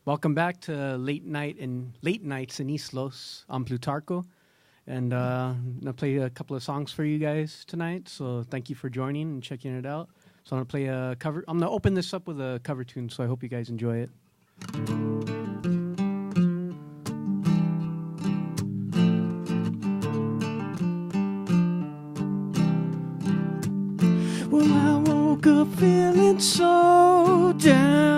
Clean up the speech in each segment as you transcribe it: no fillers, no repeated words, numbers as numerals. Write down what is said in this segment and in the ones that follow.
Welcome back to Late Nights in Islos on PLUTARCKO. And I'm going to play a couple of songs for you guys tonight. So thank you for joining and checking it out. So I'm going to play a cover. I'm going to open this up with a cover tune, so I hope you guys enjoy it. Well, I woke up feeling so down.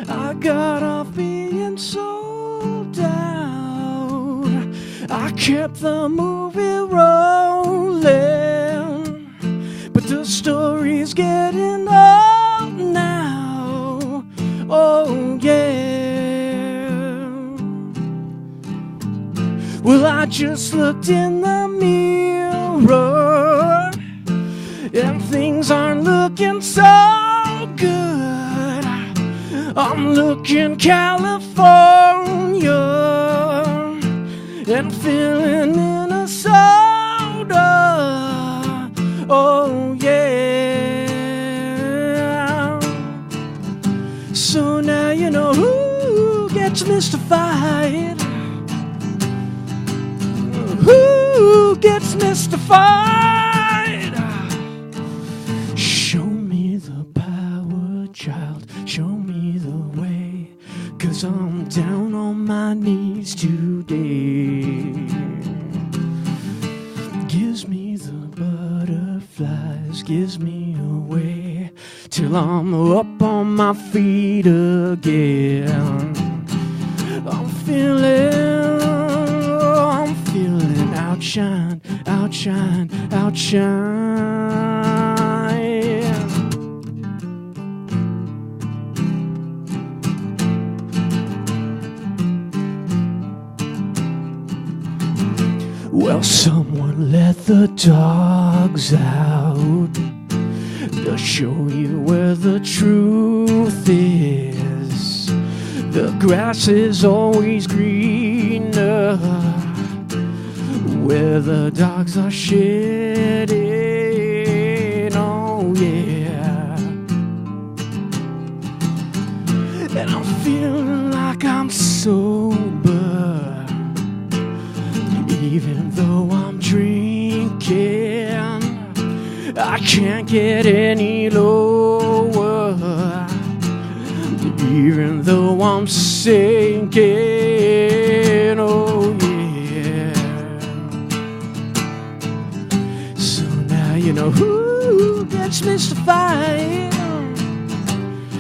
I got off being sold out. I kept the movie rolling, but the story's getting old now. Oh yeah. Well, I just looked in the mirror, and things aren't looking so good. I'm looking California and feeling Minnesota. Oh yeah. So now you know who gets mystified. Who gets mystified? Show me the power, child. Show me the way, 'cause I'm down on my knees today. Gives me the butterflies, gives me away, till I'm up on my feet again. I'm feeling outshine, outshine, outshine. Well, someone let the dogs out. They'll show you where the truth is. The grass is always greener where the dogs are shedding. Oh yeah. And I'm feeling like I'm sober, even though I'm drinking. I can't get any lower, even though I'm sinking. Oh yeah. So now you know who gets mystified.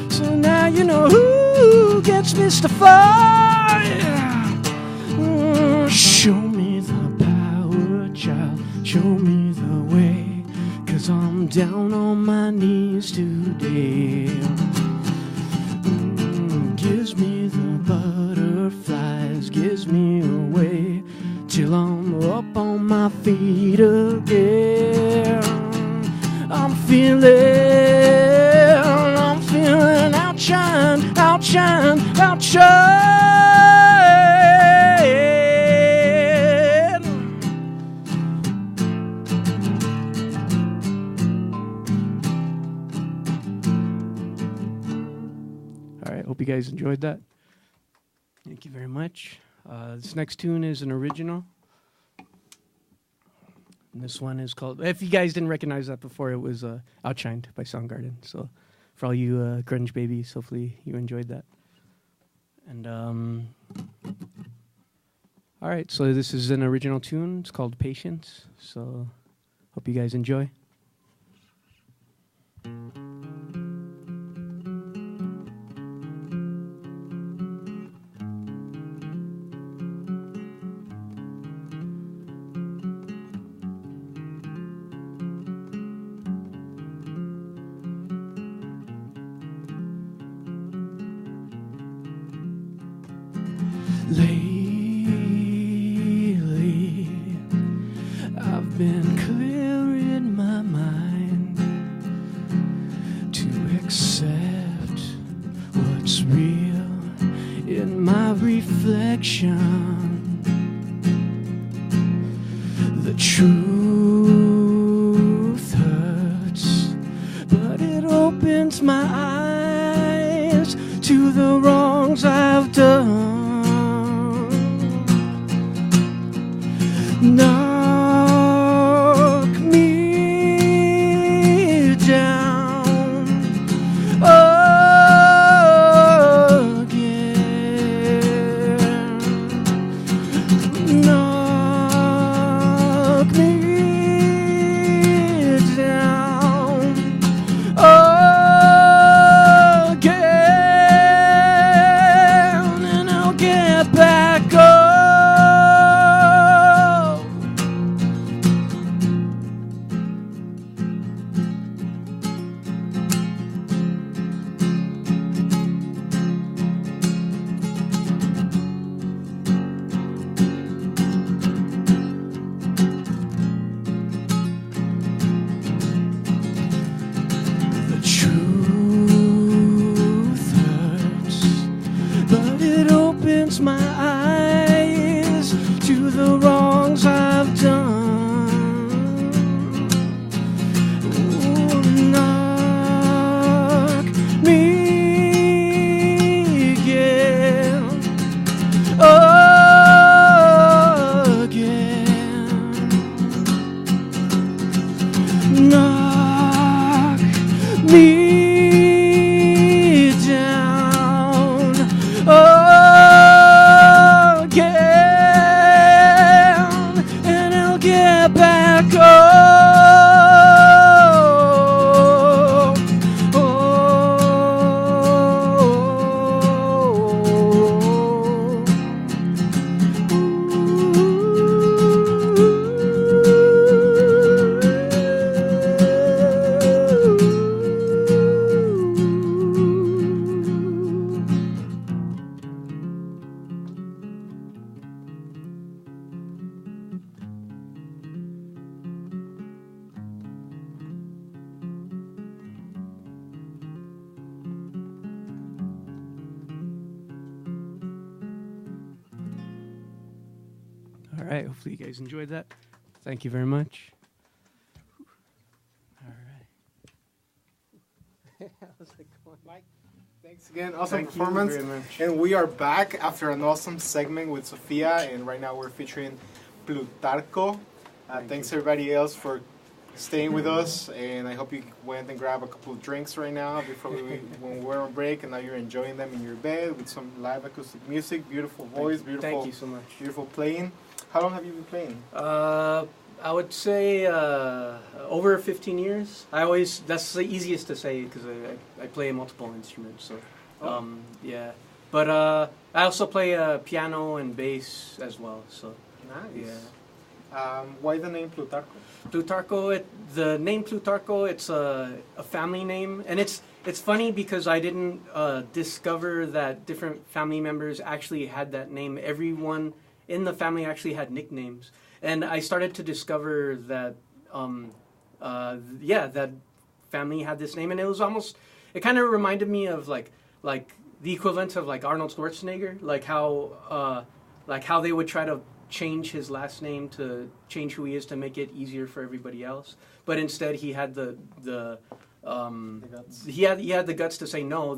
So now you know who gets mystified. Show me the power, child. Show me the way, 'cause I'm down on my knees today. Gives me the butterflies, gives me away, till I'm up on my feet again. I'm feeling outshine, outshine, outshine. Hope you guys enjoyed that. Thank you very much. This next tune is an original. And this one is called, if you guys didn't recognize that before, it was Outshined by Soundgarden. So for all you grunge babies, hopefully you enjoyed that. And all right, so this is an original tune. It's called Patience. So hope you guys enjoy. Lately, I've been clearing my mind to accept what's real in my reflection. The truth hurts, but it opens my eyes to the wrong. see down again, and I'll get back up. All right, hopefully you guys enjoyed that. Thank you very much. All right. How's it going? Mike, thanks again. Awesome Thank you performance. very much. And we are back after an awesome segment with Sofia, and right now we're featuring Plutarco. Thanks everybody else for staying with us, and I hope you went and grabbed a couple of drinks right now before when we're on break, and now you're enjoying them in your bed with some live acoustic music, beautiful voice, Thank you so much. beautiful playing. How long have you been playing? I would say over 15 years. That's the easiest to say because I play multiple instruments. So, yeah. But I also play piano and bass as well. So, Nice. yeah. Why the name Plutarco? Plutarcko. The name Plutarcko. It's a family name, and it's funny because I didn't discover that different family members actually had that name. Everyone in the family actually had nicknames, and I started to discover that that family had this name, and it kind of reminded me of like the equivalent of like Arnold Schwarzenegger, like how they would try to change his last name to change who he is to make it easier for everybody else, but instead he had the guts. He had the guts to say no.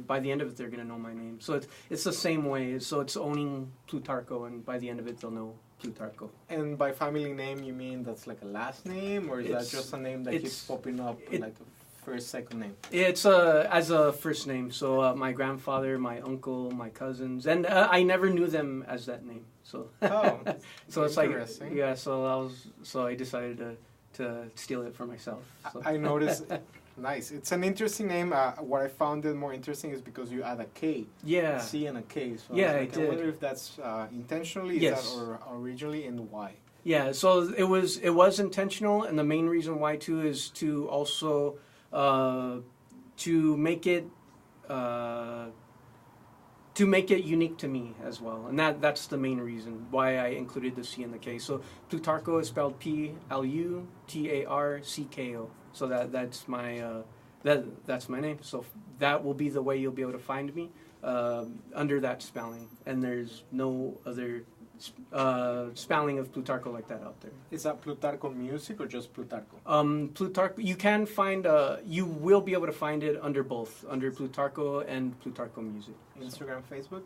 By the end of it they're gonna know my name. So it's the same way. So it's owning Plutarcko, and by the end of it they'll know Plutarcko. And by family name you mean that's like a last name, or is that just a name that keeps popping up like a first, second name? It's as a first name. So my grandfather, my uncle, my cousins, and I never knew them as that name. So so it's like yeah. So I decided to steal it for myself. So. I noticed. Nice. It's an interesting name. What I found it more interesting is because you add a K. Yeah. A C and a K. So yeah, I did. wonder if that's intentionally, yes. Is that or originally, and why? Yeah. So it was intentional, and the main reason why too is to also to make it unique to me as well, and that's the main reason why I included the C and the K. So Plutarcko is spelled Plutarcko. So that's my that's my name. So that will be the way you'll be able to find me under that spelling, and there's no other spelling of Plutarcko like that out there. Is that Plutarcko music or just Plutarcko? Plutarcko. You can find. You will be able to find it under both, under Plutarcko and Plutarcko music. Instagram, Facebook.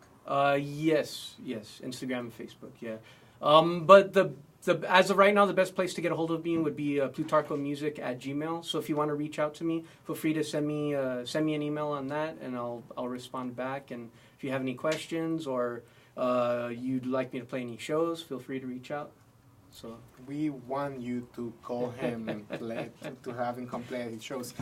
Yes, Instagram and Facebook. Yeah, but the as of right now, the best place to get a hold of me would be plutarckomusic@gmail. So if you want to reach out to me, feel free to send me an email on that, and I'll respond back. And if you have any questions or you'd like me to play any shows, feel free to reach out. So we want you to call him and play to have him come play his shows.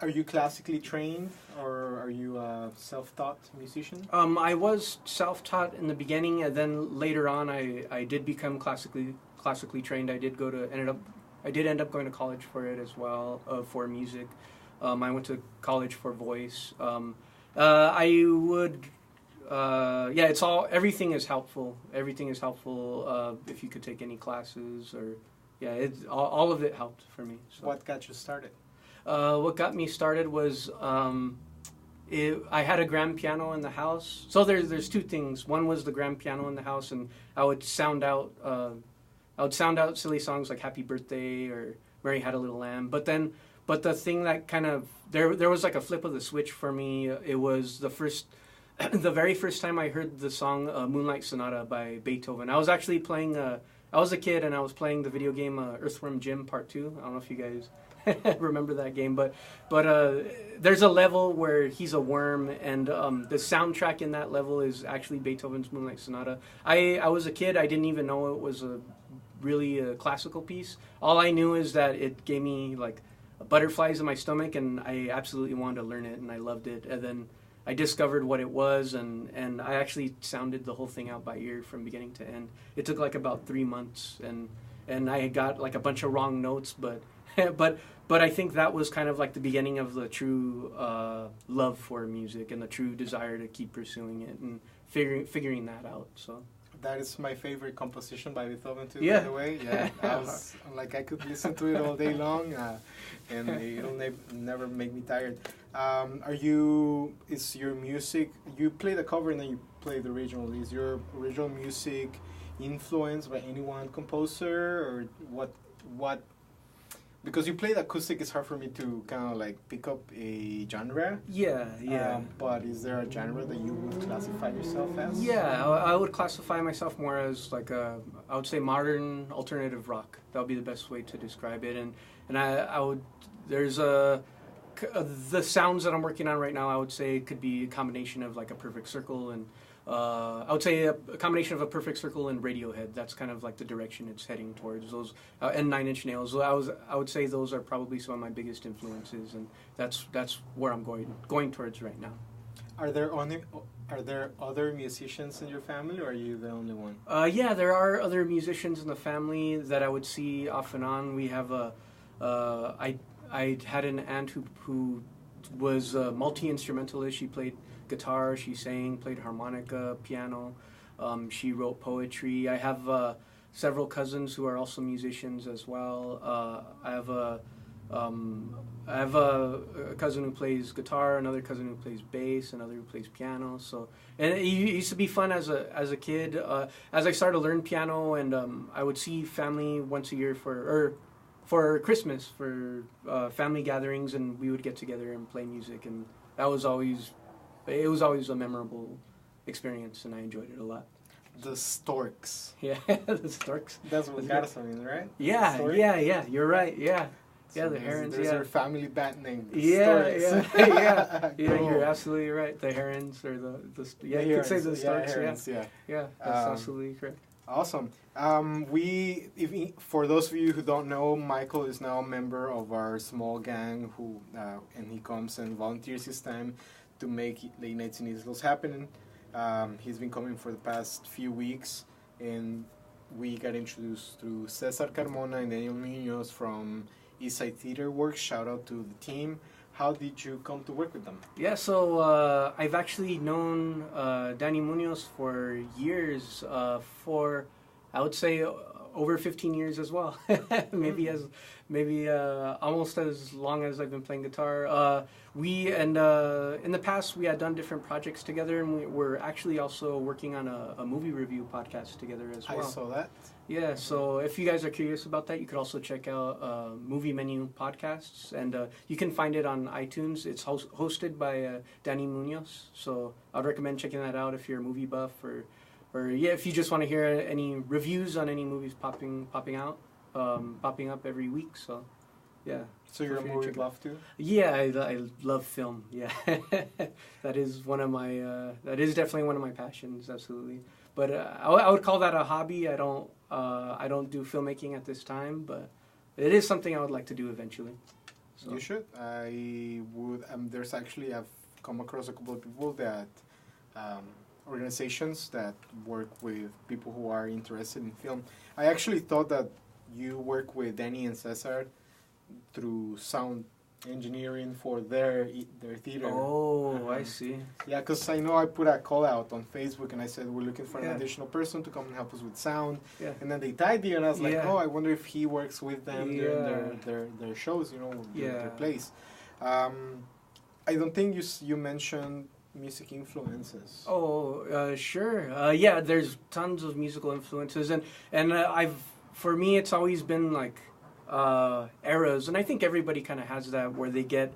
Are you classically trained, or are you a self-taught musician? I was self-taught in the beginning, and then later on, I did become classically trained. I did end up going to college for it as well, for music. I went to college for voice. Everything is helpful. Everything is helpful if you could take any classes, or all of it helped for me. So. What got you started? What got me started was I had a grand piano in the house. So there's two things. One was the grand piano in the house, and I would sound out silly songs like Happy Birthday or Mary Had a Little Lamb. But the thing that kind of there was like a flip of the switch for me. It was the very first time I heard the song Moonlight Sonata by Beethoven. I was actually playing. I was a kid and I was playing the video game Earthworm Jim Part 2. I don't know if you guys remember that game. But there's a level where he's a worm, and the soundtrack in that level is actually Beethoven's Moonlight Sonata. I was a kid. I didn't even know it was really a classical piece. All I knew is that it gave me like butterflies in my stomach, and I absolutely wanted to learn it, and I loved it. And then I discovered what it was, and I actually sounded the whole thing out by ear from beginning to end. It took like about 3 months, and I got like a bunch of wrong notes, but but I think that was kind of like the beginning of the true love for music and the true desire to keep pursuing it and figuring that out. So that is my favorite composition by Beethoven too. Yeah. By the way, yeah, I could listen to it all day long, and it'll never make me tired. Is your music? You play the cover and then you play the original. Is your original music influenced by any one composer, or what? Because you play the acoustic, it's hard for me to kind of like pick up a genre. Yeah. But is there a genre that you would classify yourself as? Yeah, I would classify myself more as like I would say modern alternative rock. That would be the best way to describe it. And I would, there's the sounds that I'm working on right now, I would say could be a combination of like a Perfect Circle and I would say a combination of a Perfect Circle and Radiohead. That's kind of like the direction it's heading towards. Those and Nine Inch Nails. I would say those are probably some of my biggest influences, and that's where I'm going towards right now. Are there other musicians in your family, or are you the only one? Yeah, there are other musicians in the family that I would see off and on. We have I had an aunt who was a multi-instrumentalist. She played guitar, she sang, played harmonica, piano. She wrote poetry. I have several cousins who are also musicians as well. I have a cousin who plays guitar, another cousin who plays bass, another who plays piano. So, and it used to be fun as a kid. As I started to learn piano, and I would see family once a year for Christmas, for family gatherings, and we would get together and play music, and that was always a memorable experience, and I enjoyed it a lot. The Storks. Yeah, the Storks. That's what Garza means, right? Yeah. You're right. Yeah. So Yeah, the Herons. There's your family band name. Yeah. Cool. You're absolutely right. The Herons or the you Herons. could say the Storks. Herons, Yeah, that's absolutely correct. Awesome. For those of you who don't know, Michael is now a member of our small gang and he comes and volunteers his time to make Late Nights in Islos happen. He's been coming for the past few weeks, and we got introduced through Cesar Carmona and Daniel Munoz from Eastside Theater Works. Shout out to the team. How did you come to work with them? Yeah, so I've actually known Danny Munoz for years, I would say over 15 years as well. maybe almost as long as I've been playing guitar. In the past we had done different projects together, and we're actually also working on a movie review podcast together as well. I saw that. Yeah, so if you guys are curious about that, you could also check out Movie Menu Podcasts, and you can find it on iTunes. It's hosted by Danny Munoz, so I'd recommend checking that out if you're a movie buff, or if you just want to hear any reviews on any movies popping up every week. So, yeah. So you're a movie buff too? Yeah, I love film. Yeah, that is definitely one of my passions. Absolutely. But I would call that a hobby. I don't do filmmaking at this time, but it is something I would like to do eventually. So. You should. I would. I've come across a couple of people that, organizations that work with people who are interested in film. I actually thought that you work with Danny and Cesar through sound engineering for their theater. Oh, I see. Yeah, because I know I put a call out on Facebook and I said we're looking for an additional person to come and help us with sound. Yeah. And then they tagged you and I was like, oh, I wonder if he works with them during their shows, their plays. I don't think you mentioned music influences. Oh, sure. Yeah, there's tons of musical influences, and for me it's always been like eras, and I think everybody kind of has that, where they get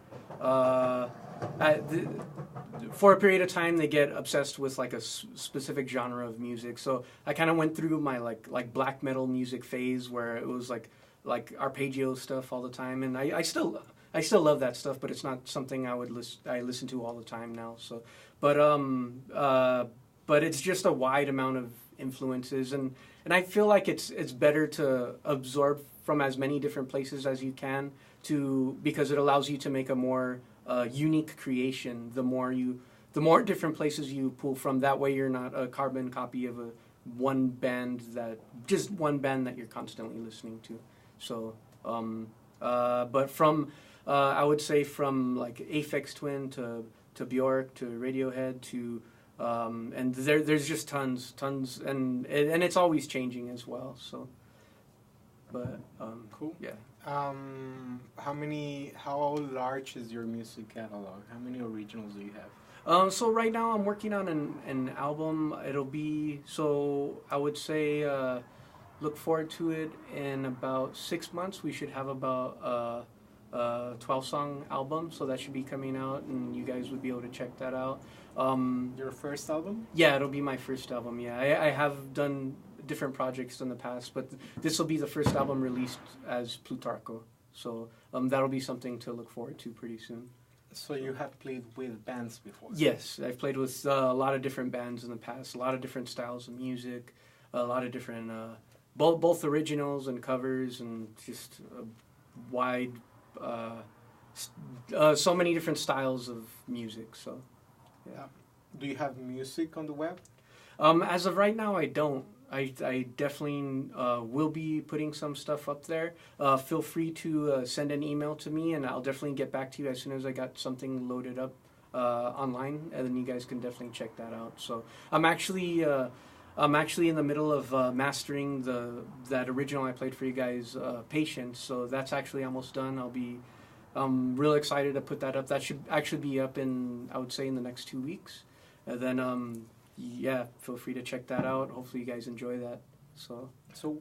for a period of time they get obsessed with like a specific genre of music. So I kind of went through my like black metal music phase, where it was like like arpeggio stuff all the time, and I still love that stuff, but it's not something I listen to all the time now. So, but it's just a wide amount of influences, and I feel like it's better to absorb from as many different places as you can, because it allows you to make a more unique creation. The more different places you pull from, that way you're not a carbon copy of one band that you're constantly listening to. So, but from I would say from like Aphex Twin to Bjork to Radiohead to and there's just tons, and it's always changing as well. So, but cool. Yeah. How large is your music catalog? How many originals do you have? So right now I'm working on an album. It'll be, so I would say look forward to it in about 6 months. We should have about a 12-song album, so that should be coming out, and you guys would be able to check that out. Your first album? Yeah, it'll be my first album. Yeah, I have done different projects in the past, but this will be the first album released as PLUTARCKO. So that'll be something to look forward to pretty soon. So you have played with bands before? Yes, I've played with a lot of different bands in the past, a lot of different styles of music, a lot of different, both originals and covers, and just a wide, so many different styles of music. So, yeah. Do you have music on the web? As of right now, I don't. I definitely will be putting some stuff up there. Feel free to send an email to me, and I'll definitely get back to you as soon as I got something loaded up online, and then you guys can definitely check that out. So I'm actually in the middle of mastering that original I played for you guys, Patience. So that's actually almost done. I'm real excited to put that up. That should actually be up in, I would say, in the next 2 weeks, and then. Yeah, feel free to check that out. Hopefully you guys enjoy that. So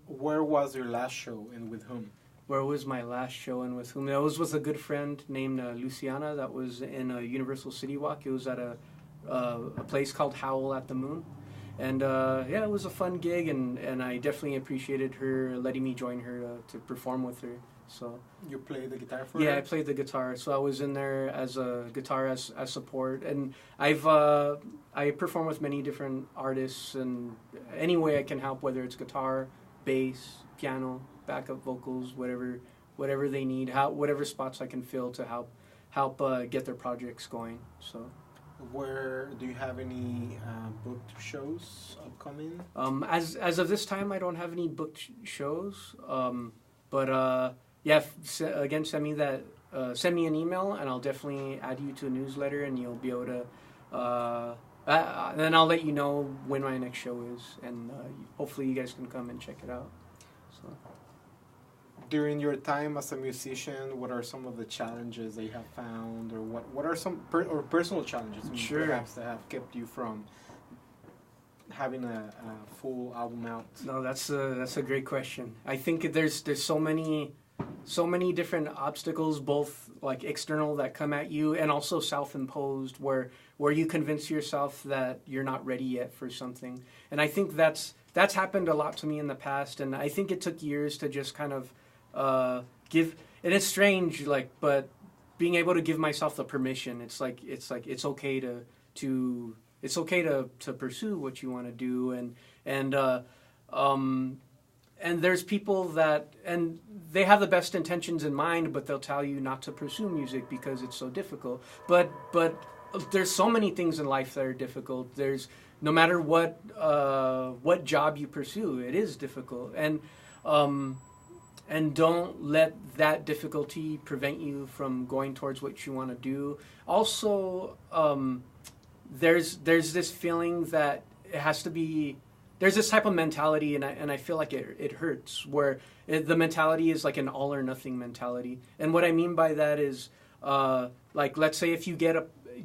where was your last show and with whom? Where was my last show and with whom? That was with a good friend named Luciana. That was in a Universal City Walk. It was at a place called Howl at the Moon. And yeah, it was a fun gig, and I definitely appreciated her letting me join her to perform with her. So you played the guitar for her? Yeah, I played the guitar. So I was in there as a guitar as support, and I perform with many different artists, and any way I can help, whether it's guitar, bass, piano, backup vocals, whatever they need, whatever spots I can fill to help get their projects going. So. Where do you have any booked shows upcoming? As of this time, I don't have any booked shows. But yeah, again, send me an email, and I'll definitely add you to a newsletter, and you'll be able to. Then I'll let you know when my next show is, and hopefully you guys can come and check it out. So. During your time as a musician, what are some of the challenges that you have found, or what are some personal challenges perhaps that have kept you from having a full album out? No, that's a great question. I think there's so many different obstacles, both like external that come at you, and also self-imposed, where you convince yourself that you're not ready yet for something. And I think that's happened a lot to me in the past, and I think it took years to just kind of give, and it's strange, like, but being able to give myself the permission. It's okay to pursue what you want to do, and there's people that, and they have the best intentions in mind, but they'll tell you not to pursue music because it's so difficult. But there's so many things in life that are difficult. There's, no matter what job you pursue, it is difficult, and don't let that difficulty prevent you from going towards what you want to do. Also, there's this feeling that it has to be. There's this type of mentality, and I feel like it hurts, where the mentality is like an all or nothing mentality. And what I mean by that is, like, let's say if you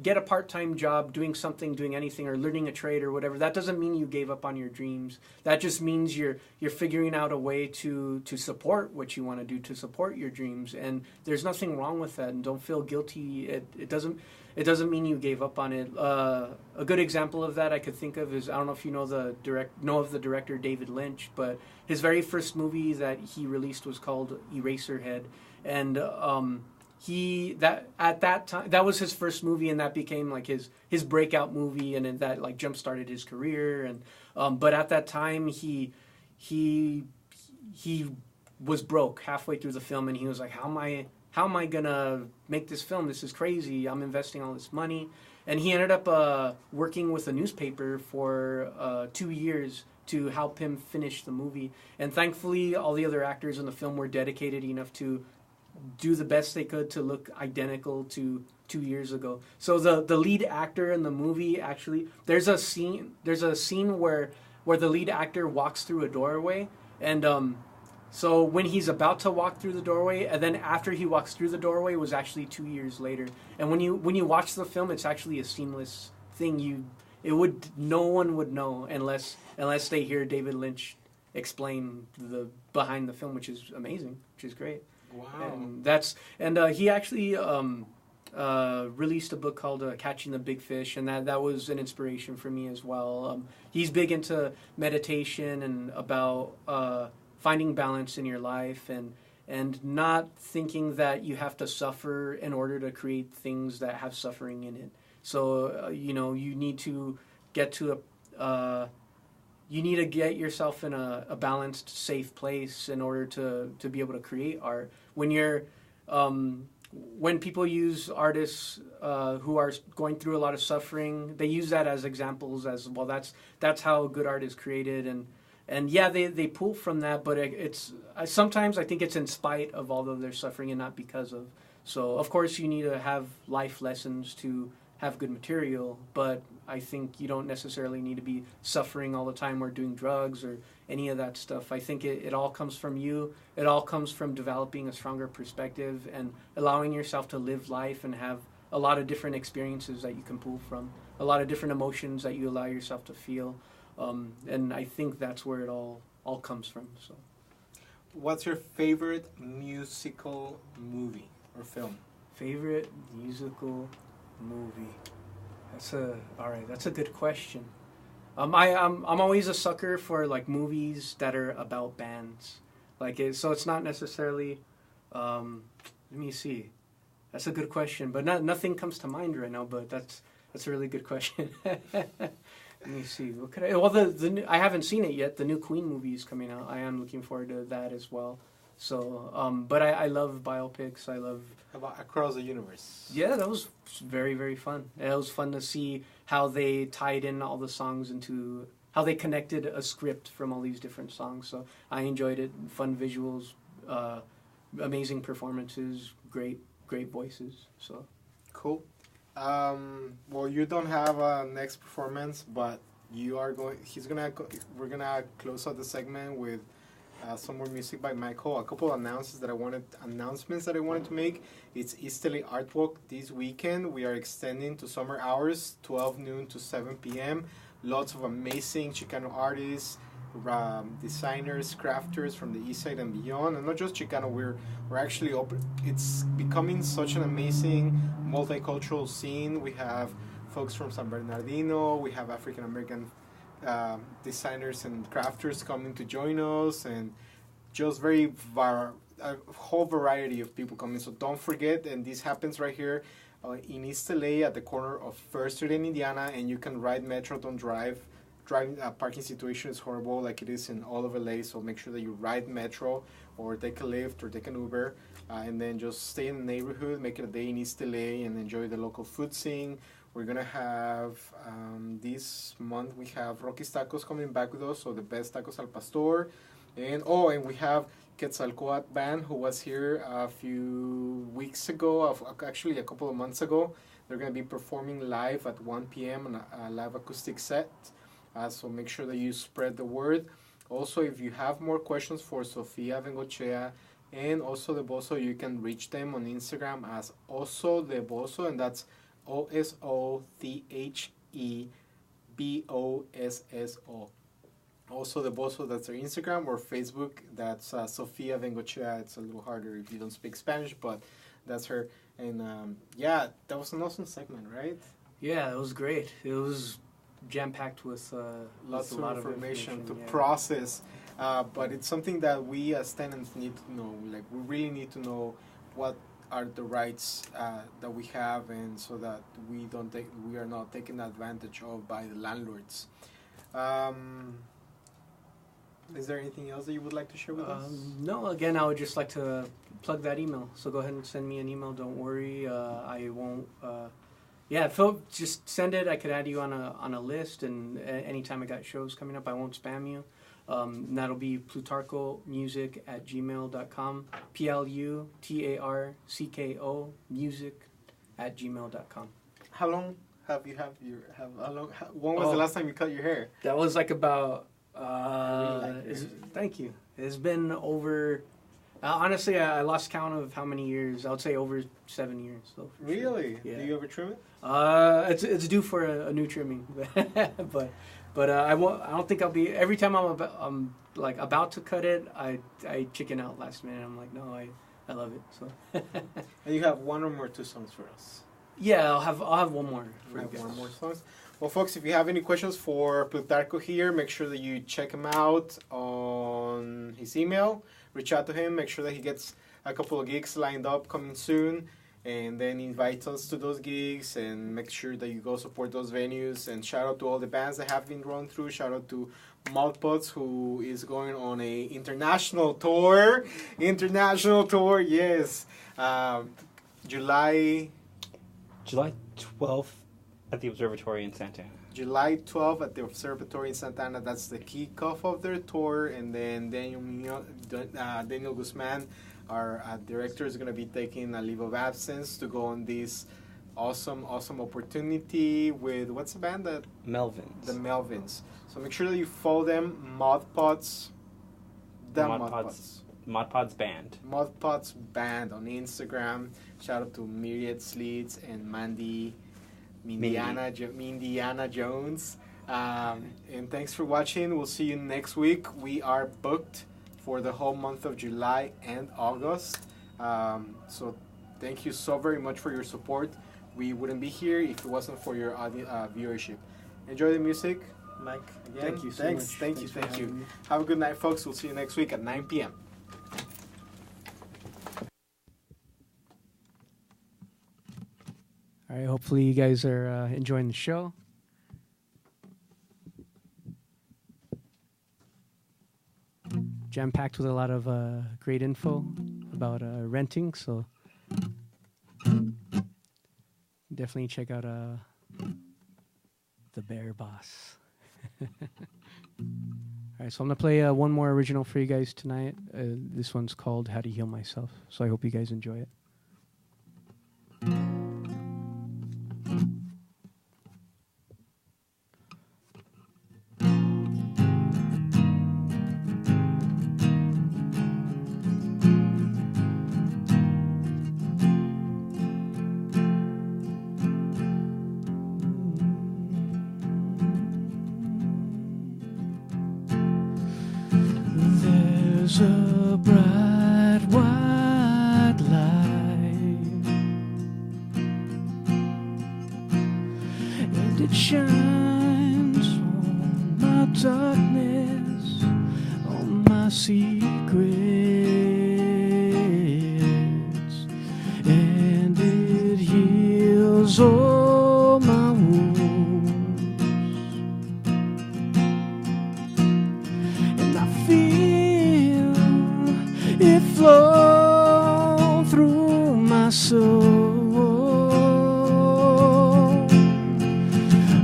get a part-time job doing something, doing anything, or learning a trade or whatever, that doesn't mean you gave up on your dreams. That just means you're figuring out a way to support what you want to do, to support your dreams. And there's nothing wrong with that. And don't feel guilty. It doesn't mean you gave up on it. A good example of that I could think of is, I don't know if you know of the director David Lynch, but his very first movie that he released was called Eraserhead, and at that time, that was his first movie, and that became like his breakout movie, and that like jump started his career. And but at that time, he was broke halfway through the film, and he was like, how am I gonna make this film? This is crazy. I'm investing all this money. And he ended up working with a newspaper for 2 years to help him finish the movie. And thankfully, all the other actors in the film were dedicated enough to do the best they could to look identical to 2 years ago. So the lead actor in the movie, actually, there's a scene where the lead actor walks through a doorway, and so when he's about to walk through the doorway, and then after he walks through the doorway was actually 2 years later. And when you watch the film, it's actually a seamless thing. No one would know unless they hear David Lynch explain the behind the film, which is amazing, which is great. Wow. And he actually released a book called Catching the Big Fish, and that was an inspiration for me as well. He's big into meditation and about finding balance in your life, and not thinking that you have to suffer in order to create things that have suffering in it. So you need to get to you need to get yourself in a balanced, safe place in order to be able to create art. When people use artists who are going through a lot of suffering, they use that as examples as well. That's how good art is created, and yeah, they pull from that, but sometimes I think it's in spite of all of their suffering and not because of. So of course you need to have life lessons to have good material, but I think you don't necessarily need to be suffering all the time or doing drugs or any of that stuff. I think it all comes from you. It all comes from developing a stronger perspective and allowing yourself to live life and have a lot of different experiences that you can pull from, a lot of different emotions that you allow yourself to feel. And I think that's where it all comes from. So, what's your favorite musical movie or film? Favorite musical movie? That's a good question. I'm always a sucker for like movies that are about bands, so it's not necessarily. Let me see. That's a good question, but nothing comes to mind right now. But that's a really good question. Let me see. What could I? Well, I haven't seen it yet. The new Queen movie is coming out. I am looking forward to that as well. So, but I love biopics. I love. How about Across the Universe? Yeah, that was very, very fun. It was fun to see how they tied in all the songs into how they connected a script from all these different songs. So I enjoyed it. Fun visuals, amazing performances, great voices. So cool. Well, you don't have a next performance, but you are going. We're gonna close out the segment with some more music by Michael. A couple of announcements that I wanted to make. It's East LA Art Walk this weekend. We are extending to summer hours, 12 noon to 7 p.m. Lots of amazing Chicano artists, designers, crafters from the East Side and beyond, and not just Chicano. We're actually open. It's becoming such an amazing multicultural scene. We have folks from San Bernardino. We have African American designers and crafters coming to join us, and just a whole variety of people coming. So don't forget, and this happens right here in East LA at the corner of First Street and Indiana, and you can ride Metro, don't drive. Driving parking situation is horrible like it is in all of LA, so make sure that you ride Metro or take a Lyft or take an Uber, and then just stay in the neighborhood, make it a day in East LA, and enjoy the local food scene. We're going to have, this month, we have Rocky's Tacos coming back with us, so the best tacos al pastor. And we have Quetzalcoatl Band, who was here a few weeks ago, actually a couple of months ago. They're going to be performing live at 1 p.m. on a live acoustic set. So make sure that you spread the word. Also, if you have more questions for Sofia Bengochea and also the Bozo, you can reach them on Instagram as also the Bozo, and that's OSOTHEBOSSO. Also, the Boso, that's their Instagram, or Facebook, that's Sofia Bengochea. It's a little harder if you don't speak Spanish, but that's her. And yeah, that was an awesome segment, right? Yeah, it was great. It was jam-packed with lots a of lot information to yeah. process. But it's something that we as tenants need to know. Like, we really need to know what are the rights that we have, and so that we are not taken advantage of by the landlords. Is there anything else that you would like to share with us? No, again, I would just like to plug that email. So go ahead and send me an email. Don't worry. I won't... yeah, Phil, just send it. I could add you on a list, and anytime I got shows coming up, I won't spam you. And that'll be plutarkkomusic@gmail.com. PLUTARCKO music@gmail.com. How long have you when was the last time you cut your hair? That was like about... really thank you. It's been over... honestly, I lost count of how many years. I would say over 7 years. Though, really? Sure. Yeah. Do you ever trim it? It's due for a new trimming, but I won't. I don't think I'll be. Every time I'm like about to cut it, I chicken out last minute. I'm like, no, I love it. So. And you have one or more 2 songs for us. Yeah, I'll have one more. One more songs. Well, folks, if you have any questions for Plutarkko here, make sure that you check him out on his email. Reach out to him. Make sure that he gets a couple of gigs lined up coming soon, and then invite us to those gigs, and make sure that you go support those venues. And shout out to all the bands that have been run through. Shout out to Maltpots, who is going on a international tour. Yes. July 12th at the Observatory in Santa Ana. July 12th at the Observatory in Santa Ana. That's the kickoff of their tour. And then Daniel Guzman, our director, is going to be taking a leave of absence to go on this awesome opportunity with, what's the band? Melvins. The Melvins. So make sure that you follow them, Modpods. Modpods Band. Modpods Band on Instagram. Shout out to Myriad Sleets and Mindiana Jones. And thanks for watching. We'll see you next week. We are booked for the whole month of July and August. So thank you so very much for your support. We wouldn't be here if it wasn't for your viewership. Enjoy the music. Mike, again, thank you so much. Thank you. Have a good night, folks. We'll see you next week at 9 p.m. All right, hopefully you guys are enjoying the show. Jam-packed with a lot of great info about renting, so definitely check out The Bear Boss. All right, so I'm going to play one more original for you guys tonight. This one's called How to Heal Myself, so I hope you guys enjoy it. There's a bright white light, and it shines on my darkness, on my secrets, and it heals all my wounds, and I feel it flow through my soul.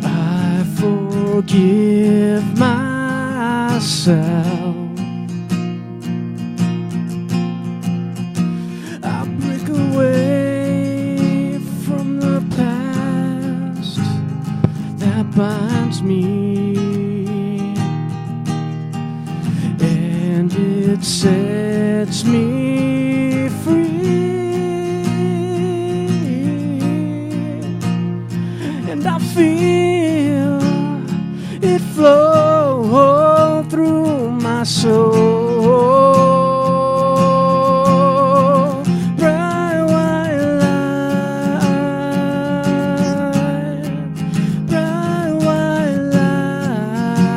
I forgive myself. I break away from the past that binds me, and it sets me free. and I feel it flow through my soul. Bright white light, bright white light,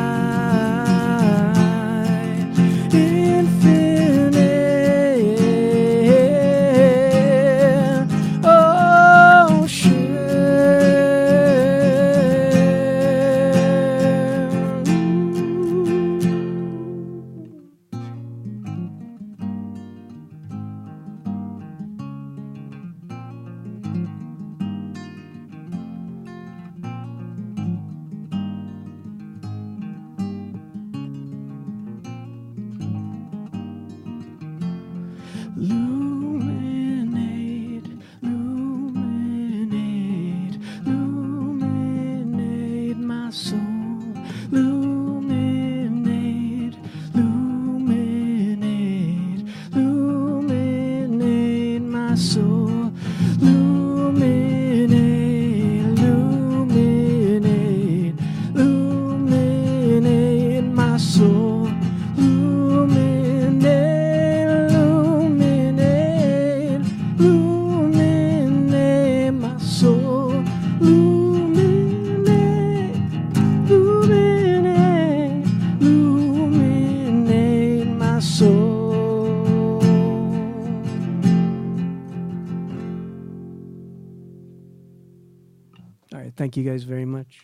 infinite ocean. Illuminate, illuminate, illuminate my soul. Illuminate, illuminate, illuminate my soul. Illuminate, illuminate, illuminate my soul. Illuminate my soul. Illuminate my soul. All right, thank you guys very much.